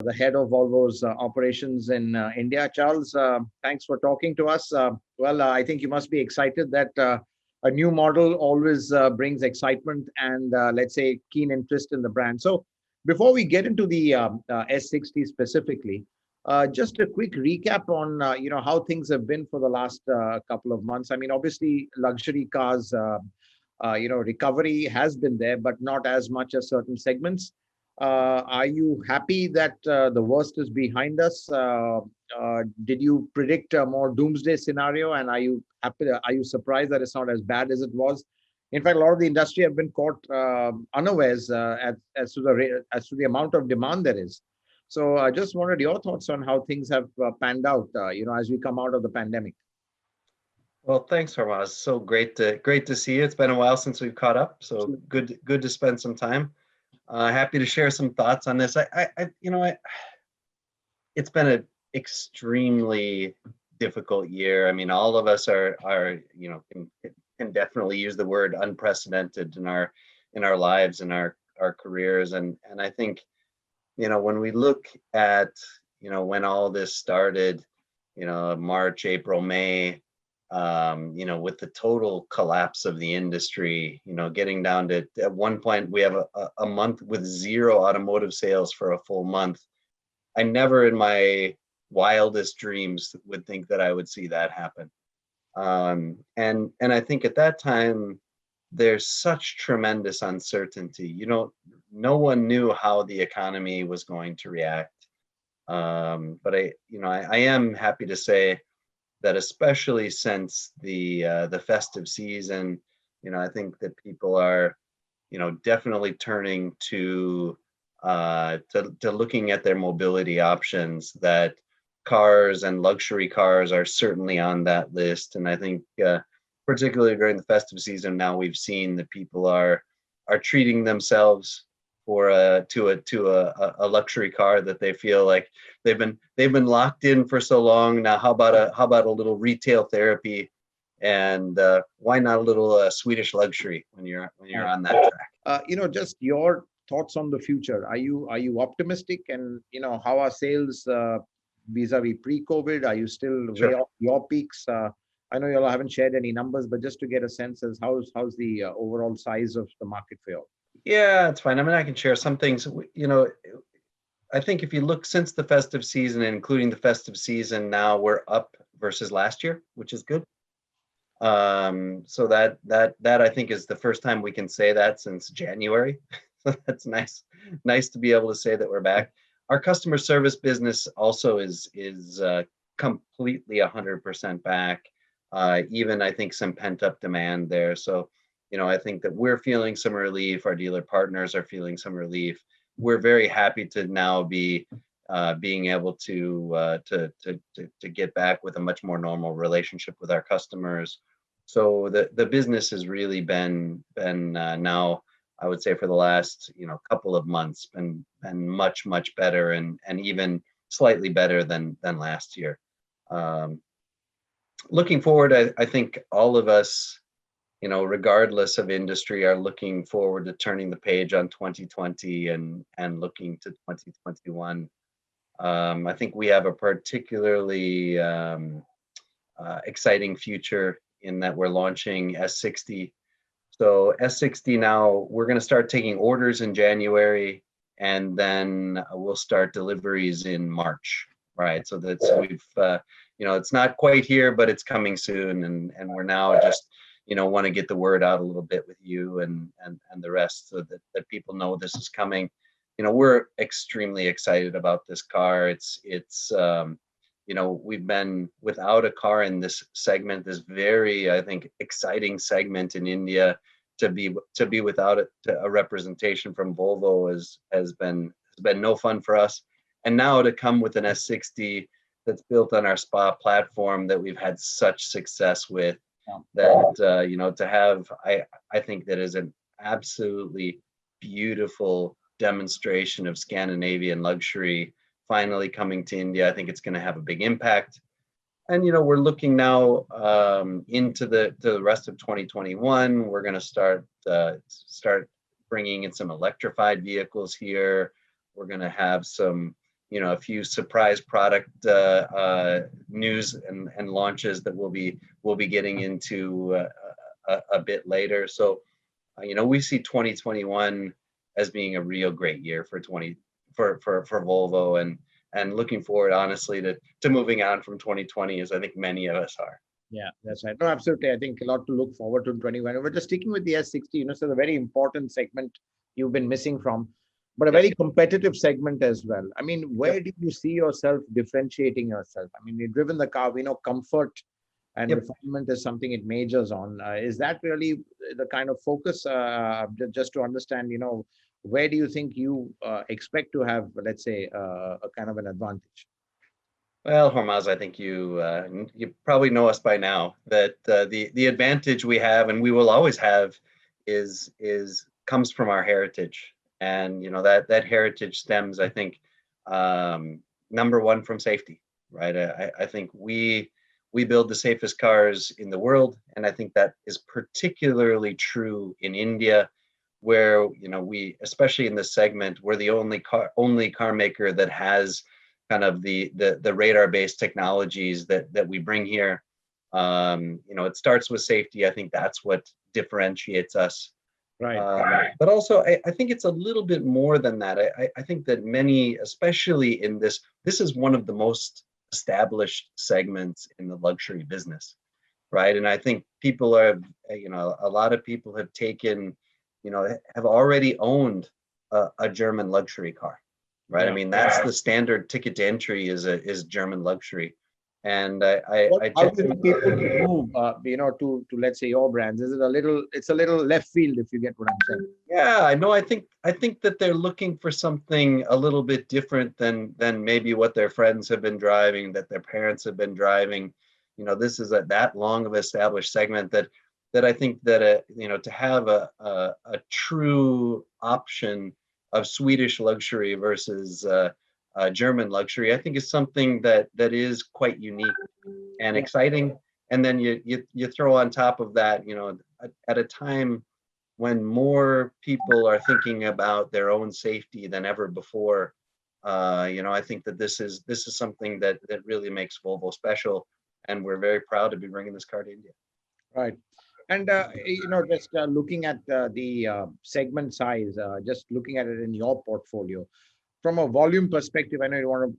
the head of Volvo's operations in India. Charles, thanks for talking to us. I think you must be excited that a new model always brings excitement and, let's say, keen interest in the brand. So before we get into the S60 specifically, just a quick recap on how things have been for the last couple of months. I mean, obviously, luxury cars, recovery has been there, but not as much as certain segments. Are you happy that the worst is behind us? Did you predict a more doomsday scenario? And are you happy? Are you surprised that it's not as bad as it was? In fact, a lot of the industry have been caught unawares as to the amount of demand there is. So I just wanted your thoughts on how things have panned out, as we come out of the pandemic. Well, thanks, Hormazd. So great to see you. It's been a while since we've caught up. So good to spend some time. Happy to share some thoughts on this. It's been an extremely difficult year. I mean, all of us are can definitely use the word unprecedented in our lives and our careers. And I think, when we look at, when all this started, March, April, May, with the total collapse of the industry, getting down to, at one point, we have a month with zero automotive sales for a full month. I never in my wildest dreams would think that I would see that happen. And I think at that time, there's such tremendous uncertainty. No one knew how the economy was going to react. But I am happy to say that especially since the festive season, I think that people are, definitely turning to looking at their mobility options. That cars and luxury cars are certainly on that list. And I think particularly during the festive season now, we've seen that people are treating themselves to a luxury car that they feel like they've been locked in for so long. Now how about a little retail therapy, and why not a little Swedish luxury when you're on that track? Just your thoughts on the future. Are you optimistic? And how are sales vis-a-vis pre-COVID? Are you still way off your peaks? I know you all haven't shared any numbers, but just to get a sense as how's the overall size of the market for you? Yeah, it's fine. I mean, I can share some things. I think if you look since the festive season, including the festive season, now we're up versus last year, which is good. So that I think is the first time we can say that since January. So that's nice to be able to say that we're back. Our customer service business also is completely 100% back. Even I think some pent up demand there. So, I think that we're feeling some relief. Our dealer partners are feeling some relief. We're very happy to now be being able to get back with a much more normal relationship with our customers. So the business has really been now, I would say, for the last couple of months been much better and even slightly better than last year. Looking forward, I think all of us, regardless of industry, are looking forward to turning the page on 2020 and looking to 2021. I think we have a particularly exciting future in that we're launching S60. So S60 now, we're going to start taking orders in January, and then we'll start deliveries in March, right? So we've, it's not quite here, but it's coming soon, and we're now just, want to get the word out a little bit with you and the rest, so that people know this is coming. We're extremely excited about this car. It's we've been without a car in this segment, this very, I think, exciting segment in India. To be without a representation from Volvo has been no fun for us. And now to come with an S60 that's built on our SPA platform that we've had such success with, that to have, I think that is an absolutely beautiful demonstration of Scandinavian luxury finally coming to India. I think it's going to have a big impact. And we're looking now into the rest of 2021. We're going to start bringing in some electrified vehicles here. We're going to have some a few surprise product news and launches that we'll be getting into a bit later. So, we see 2021 as being a real great year for Volvo, and looking forward, honestly, to moving on from 2020, as I think many of us are. Yeah, that's right. No, absolutely. I think a lot to look forward to in 21. We're just sticking with the S60, so the very important segment you've been missing from, but a Yep. very competitive segment as well. I mean, where Yep. do you see yourself differentiating yourself? I mean, you've driven the car, we know comfort and Yep. refinement is something it majors on. Is that really the kind of focus, just to understand, where do you think you expect to have, let's say, a kind of an advantage? Well, Hormazd, I think you probably know us by now, that the advantage we have and we will always have is comes from our heritage, and that heritage stems, I think, number one, from safety, right? I think we build the safest cars in the world, and I think that is particularly true in India, where we, especially in this segment, we're the only car maker that has kind of the radar-based technologies that we bring here. It starts with safety. I think that's what differentiates us. Right. But also, I think it's a little bit more than that. I think that many, especially in this is one of the most established segments in the luxury business, right? And I think people are, a lot of people have taken, have already owned a German luxury car, right? Yeah. I mean, that's the standard ticket to entry is German luxury. And How do you want people to move, to let's say your brands? Is it it's a little left field, if you get what I'm saying? Yeah, I know. I think that they're looking for something a little bit different than maybe what their friends have been driving, that their parents have been driving. This is that long of established segment that I think that to have a true option of Swedish luxury versus German luxury, I think is something that is quite unique and Yeah. exciting. And then you throw on top of that, at a time when more people are thinking about their own safety than ever before, I think that this is something that really makes Volvo special, and we're very proud to be bringing this car to India. Right. And, just looking at the segment size, just looking at it in your portfolio, from a volume perspective, I know you're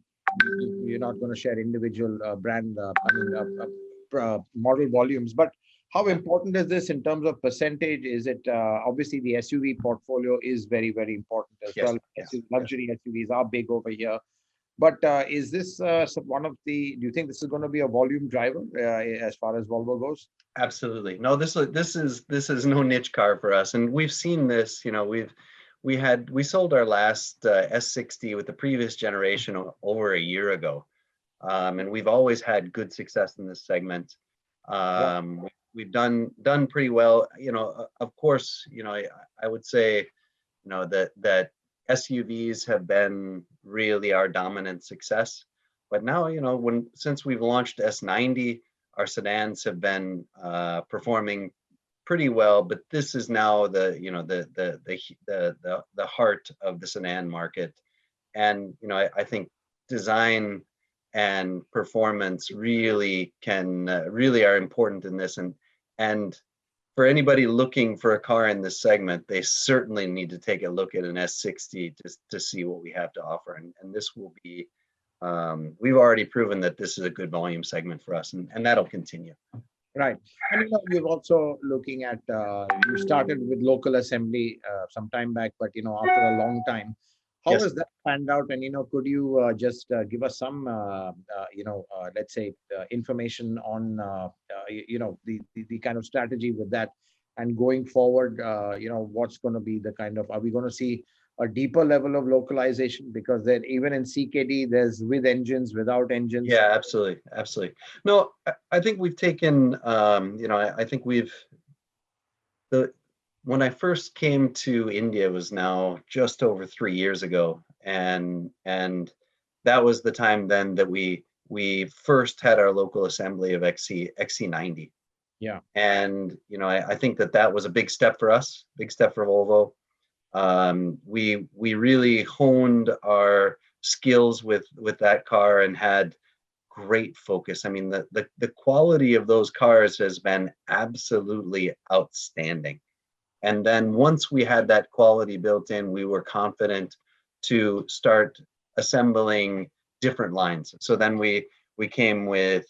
not going to share individual brand, model volumes, but how important is this in terms of percentage? Is it obviously the SUV portfolio is very, very important as Yes, well. yes, Luxury SUVs are big over here. But is this one of do you think this is going to be a volume driver as far as Volvo goes? Absolutely. No, this is no niche car for us, and we've seen this. We sold our last S60 with the previous generation over a year ago, and we've always had good success in this segment. We've done pretty well. Of course, I would say, that SUVs have been really our dominant success. But now, since we've launched S90, our sedans have been performing pretty well. But this is now the heart of the sedan market. And I think design and performance really are important in this. And for anybody looking for a car in this segment, they certainly need to take a look at an S60 to see what we have to offer. And this will be, we've already proven that this is a good volume segment for us, and that'll continue. Right. And you're also looking at, you started with local assembly some time back, but after a long time, how Yes. has that panned out? And could you just give us some, let's say, information on, the kind of strategy with that, and going forward, what's going to be the kind of, are we going to see a deeper level of localization? Because then even in CKD, there's with engines, without engines. Yeah, absolutely. No, I think we've taken, I think when I first came to India, it was now just over 3 years ago, and that was the time then that we first had our local assembly of XC90. Yeah. And I think that was a big step for us, big step for Volvo. We really honed our skills with that car and had great focus. I mean, the quality of those cars has been absolutely outstanding. And then once we had that quality built in, we were confident to start assembling different lines. So then we came with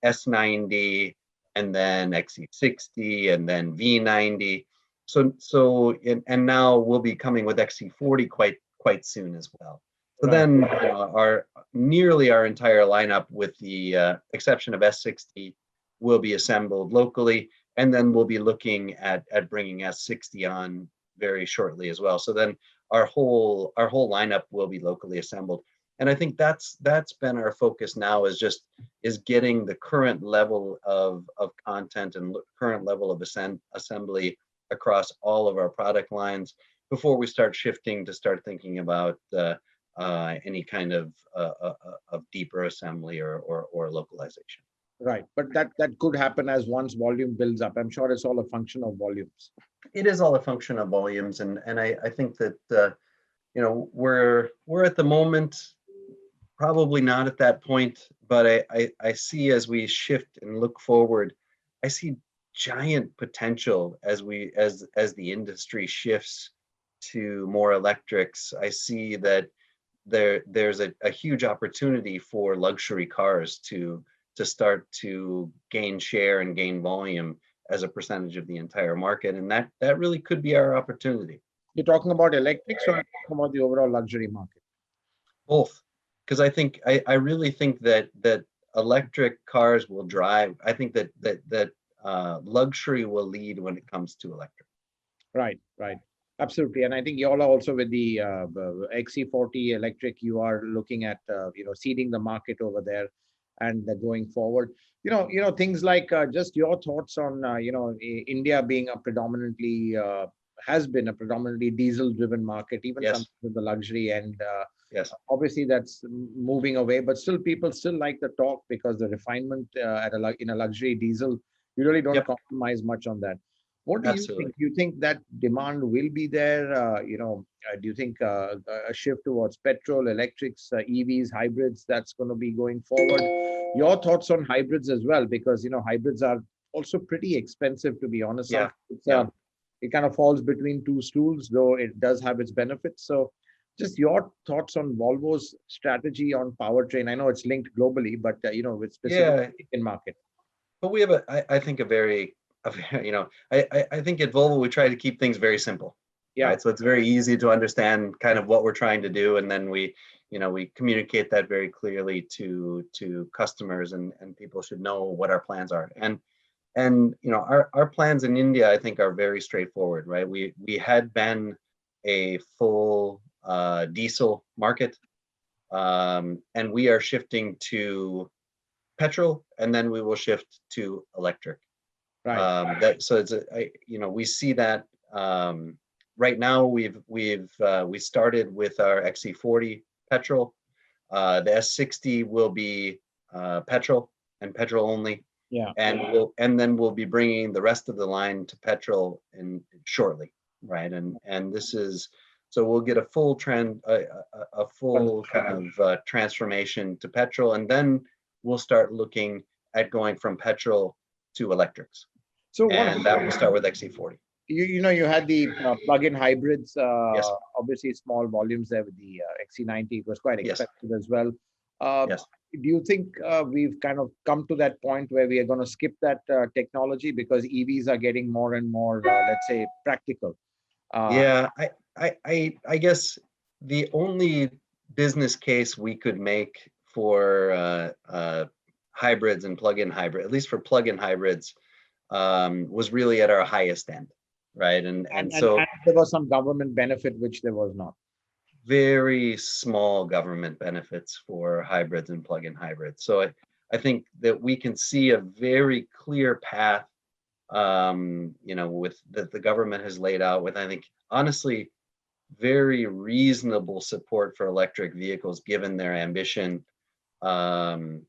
S90 and then XC60 and then V90. And now we'll be coming with XC40 quite soon as well. So Right. then nearly our entire lineup, with the exception of S60, will be assembled locally. And then we'll be looking at bringing S60 on very shortly as well. So then our whole lineup will be locally assembled. And I think that's been our focus now, is getting the current level of content and current level of assembly across all of our product lines before we start shifting to start thinking about any kind of deeper assembly or localization. Right. But that could happen as once volume builds up. I'm sure it's all a function of volumes. It is all a function of volumes, and I think that we're at the moment probably not at that point, but I see, as we shift and look forward, I see giant potential as the industry shifts to more electrics. I see that there's a huge opportunity for luxury cars to start to gain share and gain volume as a percentage of the entire market, and that really could be our opportunity. You're talking about electrics, or talking about the overall luxury market? Both, because I really think that electric cars will drive. I think that luxury will lead when it comes to electric. Right, right. Absolutely. And I think you all are also with the XC40 electric, you are looking at, seeding the market over there and going forward. Things like just your thoughts on, India being a predominantly, has been a predominantly diesel-driven market, even Yes. something with the luxury. And Yes. obviously that's moving away, but still people still like the torque, because the refinement in a luxury diesel, you really don't Yep. compromise much on that. What do you Absolutely. think? Do you think that demand will be there? Do you think a shift towards petrol, electrics, EVs, hybrids, that's going to be going forward? Your thoughts on hybrids as well, because hybrids are also pretty expensive, to be honest. Yeah. It kind of falls between two stools, though it does have its benefits. So, just your thoughts on Volvo's strategy on powertrain. I know it's linked globally, but with specific in market. But we have I think I think at Volvo we try to keep things very simple. Yeah. Right. So it's very easy to understand kind of what we're trying to do, and then we communicate that very clearly to customers, and people should know what our plans are. And our plans in India, I think, are very straightforward. Right. We had been a full diesel market, and we are shifting to petrol, and then we will shift to electric. Right. We see that right now. We started with our XC40 petrol. The S60 will be petrol and petrol only. Yeah. And then we'll be bringing the rest of the line to petrol shortly, right? And this is, so we'll get a full kind of transformation to petrol, and then we'll start looking at going from petrol to electrics. So that will start with XC40. You had the plug-in hybrids. Yes. Obviously, small volumes there with the XC90. It was quite Yes. expensive as well. Yes. Do you think we've kind of come to that point where we are going to skip that technology, because EVs are getting more and more, let's say, practical? I guess the only business case we could make for hybrids and plug-in hybrid, at least for plug-in hybrids, was really at our highest end, right? And there was some government benefit, which there was not. Very small government benefits for hybrids and plug-in hybrids. So I think that we can see a very clear path, with that the government has laid out, with, I think, honestly, very reasonable support for electric vehicles given their ambition. That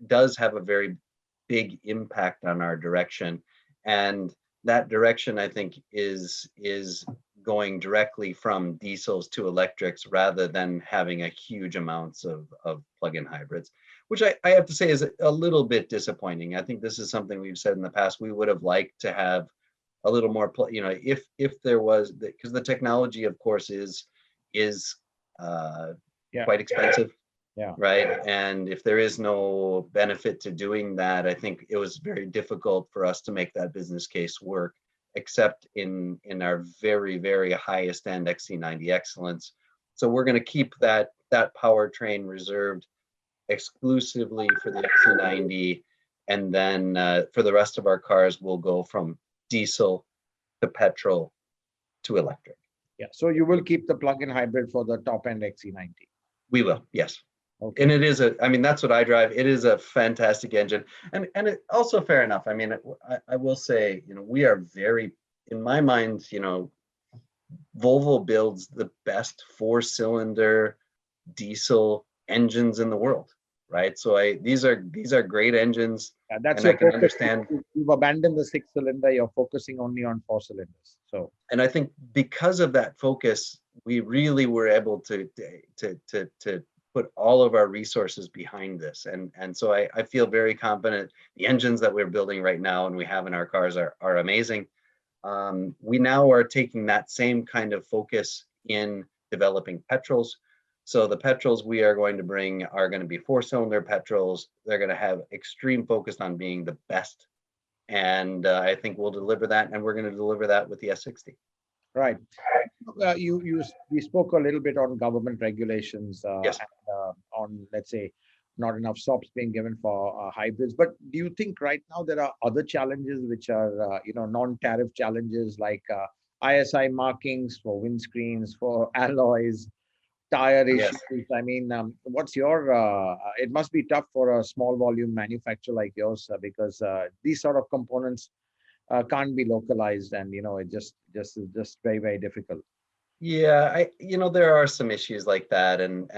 does have a very big impact on our direction, and that direction, I think, is going directly from diesels to electrics rather than having a huge amounts of plug-in hybrids, which I have to say is a little bit disappointing. I think this is something we've said in the past. We would have liked to have a little more, if there was, because the technology, of course, is Yeah. quite expensive. Yeah. Right. And if there is no benefit to doing that, I think it was very difficult for us to make that business case work, except in our very, very highest end XC90 excellence. So we're going to keep that powertrain reserved exclusively for the XC90. And then for the rest of our cars, we'll go from diesel to petrol to electric. Yeah. So you will keep the plug-in hybrid for the top end XC90. We will, yes. Okay. And it is I mean, that's what I drive. It is a fantastic engine. And it also fair enough. I mean, I will say, we are very, in my mind, Volvo builds the best 4-cylinder diesel engines in the world, right? So these are great engines. Yeah, that's and your I can focus. understand. You've abandoned the 6-cylinder. You're focusing only on 4 cylinders. So, and I think because of that focus, we really were able to put all of our resources behind this. And so I feel very confident. The engines that we're building right now and we have in our cars are amazing. We now are taking that same kind of focus in developing petrols. So the petrols we are going to bring are going to be 4-cylinder petrols. They're going to have extreme focus on being the best. And I think we'll deliver that, and we're going to deliver that with the S60. Right. We spoke a little bit on government regulations Yes. and on, let's say, not enough stops being given for hybrids. But do you think right now there are other challenges which are, non-tariff challenges like ISI markings for windscreens, for alloys, tire Yes. issues? I mean, what's your, it must be tough for a small volume manufacturer like yours because these sort of components can't be localized, and it just very, very difficult. Yeah, there are some issues like that, and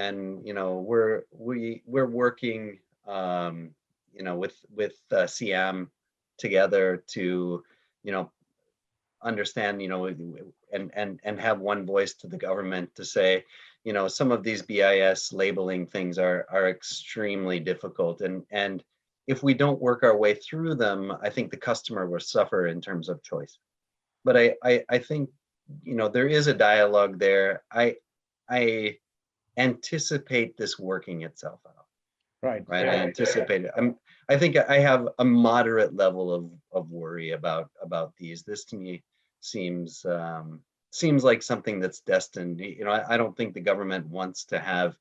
we're working with CM together to understand and have one voice to the government to say some of these BIS labeling things are extremely difficult, and if we don't work our way through them, I think the customer will suffer in terms of choice. But I think there is a dialogue there. I anticipate this working itself out. Right. Right. I anticipate it. I think I have a moderate level of worry about these. This to me seems like something that's destined. I don't think the government wants to have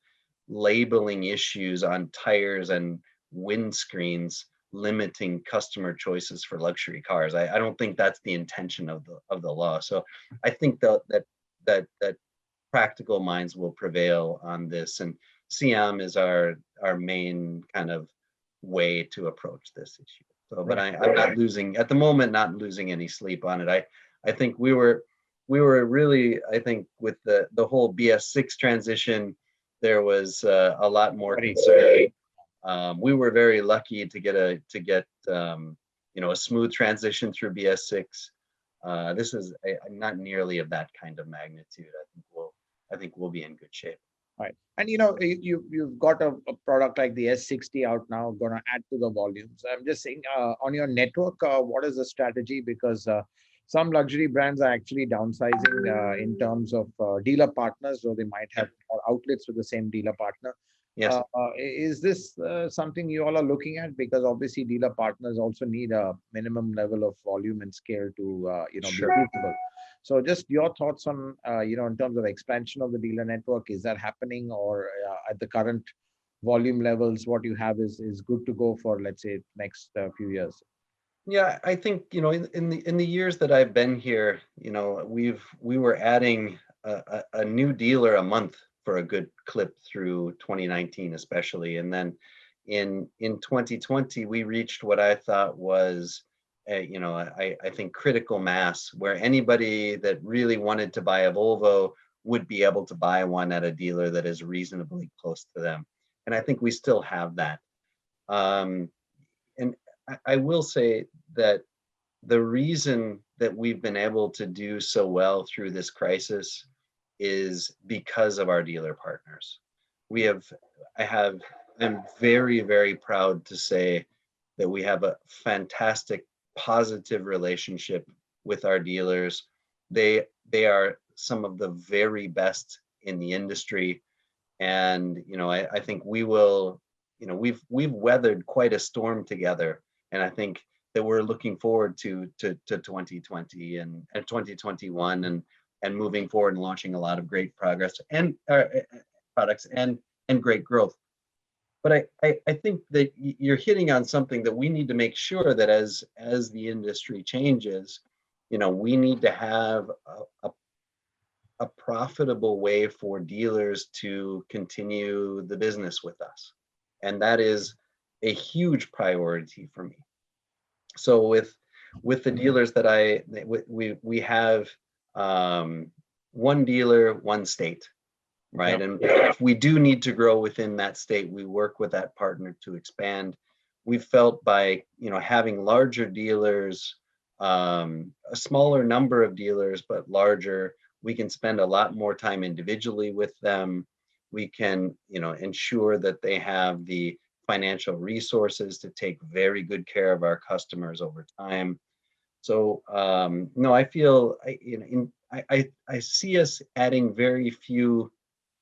labeling issues on tires and windscreens limiting customer choices for luxury cars. I don't think that's the intention of the law. So I think that practical minds will prevail on this, and CM is our main kind of way to approach this issue. So, but I'm not losing at the moment, not losing any sleep on it. I think we were really, I think with the whole BS6 transition, there was a lot more concern. We were very lucky to get a smooth transition through BS6. This is not nearly of that kind of magnitude. I think we'll be in good shape. Right. And you've got a product like the S60 out now, going to add to the volumes. I'm just saying, on your network, what is the strategy? Because some luxury brands are actually downsizing in terms of dealer partners, so they might have more outlets with the same dealer partner. Yes. Is this something you all are looking at? Because obviously dealer partners also need a minimum level of volume and scale to Sure. be profitable. So just your thoughts on in terms of expansion of the dealer network, is that happening, or at the current volume levels, what you have is good to go for, let's say, next few years? Yeah, I think in the years that I've been here, we were adding a new dealer a month for a good clip through 2019, especially, and then in 2020 we reached what I thought was I think critical mass, where anybody that really wanted to buy a Volvo would be able to buy one at a dealer that is reasonably close to them, and I think we still have that. And I will say that the reason that we've been able to do so well through this crisis is because of our dealer partners. I'm very, very proud to say that we have a fantastic, positive relationship with our dealers. They are some of the very best in the industry. And, I think we will, we've weathered quite a storm together. And I think that we're looking forward to 2020 and 2021 and moving forward and launching a lot of great progress and products and great growth. But I think that you're hitting on something that we need to make sure that as the industry changes, we need to have a profitable way for dealers to continue the business with us. And that is a huge priority for me. So with the dealers that we have one dealer, one state, right? Yeah. And if we do need to grow within that state, we work with that partner to expand. We've felt by having larger dealers, a smaller number of dealers, but larger, we can spend a lot more time individually with them. We can ensure that they have the financial resources to take very good care of our customers over time. So no, I feel I see us adding very few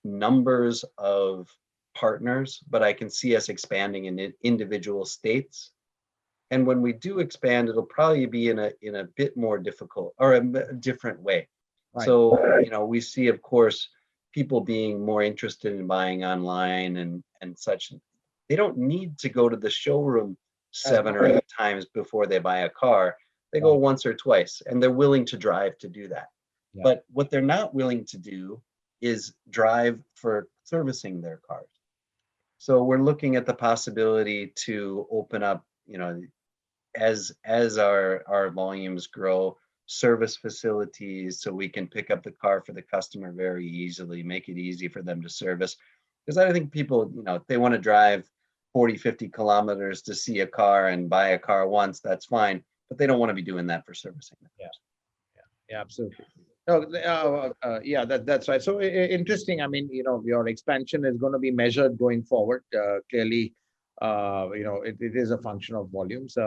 numbers of partners, but I can see us expanding in individual states. And when we do expand, it'll probably be in a bit more difficult or a different way. Right. So we see, of course, people being more interested in buying online and such. They don't need to go to the showroom 7 or 8 times before they buy a car. They go once or twice, and they're willing to drive to do that. Yeah. But what they're not willing to do is drive for servicing their cars. So we're looking at the possibility to open up, as our volumes grow, service facilities so we can pick up the car for the customer very easily, make it easy for them to service. Because I think people, they want to drive 40, 50 kilometers to see a car and buy a car once, that's fine. But they don't want to be doing that for servicing. Yeah, absolutely. No, yeah, that's right. So interesting. I mean, your expansion is going to be measured going forward. Clearly, it is a function of volumes.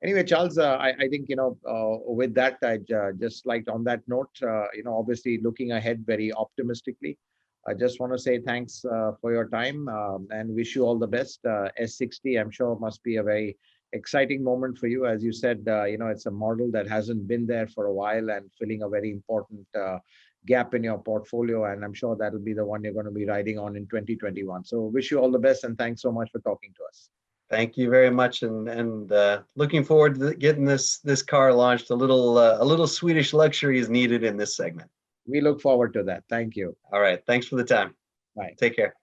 Anyway, Charles, I think, with that, I just like on that note, obviously looking ahead very optimistically. I just want to say thanks for your time and wish you all the best. S60, I'm sure, must be a very exciting moment for you. As you said, it's a model that hasn't been there for a while and filling a very important gap in your portfolio. And I'm sure that'll be the one you're going to be riding on in 2021. So wish you all the best and thanks so much for talking to us. Thank you very much, and looking forward to getting this car launched. A little Swedish luxury is needed in this segment. We look forward to that. Thank you. All right. Thanks for the time. Bye. Take care.